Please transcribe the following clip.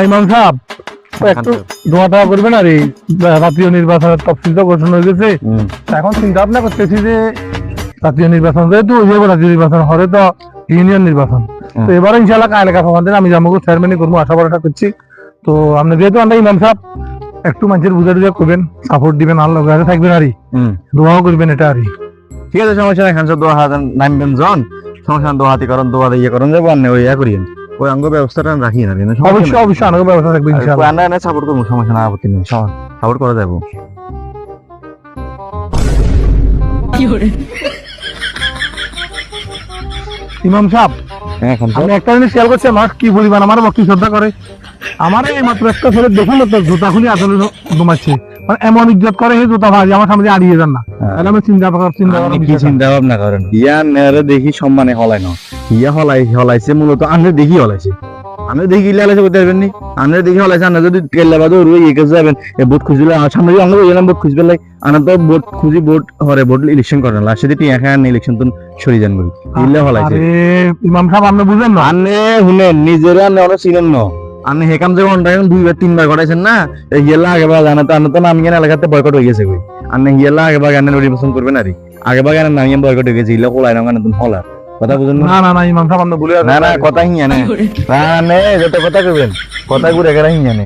ইমাম সাহেব একটু দোয়াটা করবেন আর এই জাতীয় নির্বাচনের তফসিল তো ঘোষণা হয়ে গেছে। এখন চিন্তা ভাবনা করতেছি যে জাতীয় নির্বাচন যেহেতু জাতীয় নির্বাচন হবে তো ইউনিয়ন নির্বাচন, তো এবার ইনশাল্লাহ এলাকা সমাধান আমি জামাগো চেয়ারম্যানই করবো আশা করাটা করছি। তো আপনি যেহেতু আমরা ইমাম সাহেব একটু মানুষের বুঝা টুজা করবেন, সাপোর্ট দিবেন, আল্লাহ কাছে থাকবেন আরই দোয়াও করবেন, এটা আরই ঠিক আছে, সমস্যা নাই। খান দোয়া হাত নামবেন জন, সমস্যা দোয়া হাতি করেন, দোয়া ইয়ে করেন যাবো আনে ওই ইয়া করিয়েন, ওই অঙ্গ ব্যবস্থাটা রাখি না। অবশ্যই অবশ্যই আনাগো ব্যবস্থা থাকবে ইনশাআল্লাহ। আমরা এনে সাপোর্ট করবো, সমস্যা না, আপত্তি নেই, সাপোর্ট করা যাবো। ইমাম সাহেব হ্যাঁ খান আমি একটা জিনিস খেয়াল করছি, আমার কি পরিমাণ আমার ভক্তি শ্রদ্ধা করে। আমার এই মাত্র একটা ছেলে দেখুন তো জুতা খুলি আসলে ঘুমাচ্ছে, মানে এমন ইজ্জত করে সেই জুতা ভাই আমার সামনে আড়িয়ে যান না। তাহলে আমি চিন্তা কি চিন্তা ভাবনা করেন, ইয়া নেরে দেখি সম্মানে হলাই না, ইয়া হলাইছে মূলত আন্নে দেখি হলাইছে, আমি দেখি লালাইছে করতে পারবেন নি, আন্নে দেখি হলাইছে। আন্না যদি কেল্লা বাদে রুই একে যাবেন ভোট খুঁজলে সামনে অঙ্গ গেলাম ভোট খুঁজবে লাই, আনা তো ভোট খুঁজি ভোট হরে ভোট ইলেকশন করেন লাস্টে দিয়ে টিয়া খায় ইলেকশন তো সরি যান করি ইল্লে হলাইছে। ইমাম সাহেব আপনি বুঝেন না, আন্নে শুনেন নিজের আন্নে অনেক চিনেন না, আন্নে হেকাম যে ঘন্টা 2-3 বার ঘটাইছেন না, হিয়েলা আগে বা জানা তো আন্না তো নাম জ্ঞান এলাকাতে বয়কট হয়ে গেছে কই, আন্নে হিয়েলা আগে বা জ্ঞানের নির্বাচন করবেন আরই, আগে বা জ্ঞানের নাম জ্ঞান বয়কট হয়ে গেছে, ইল্লা কোলাই নাম তুমি হলার কথা বুঝেন না না না ইমাম সাহেব আপনি ভুলে না না কথা হিয়ানে না নে যত কথা কইবেন কথা ঘুরে গেরা হিয়ানে।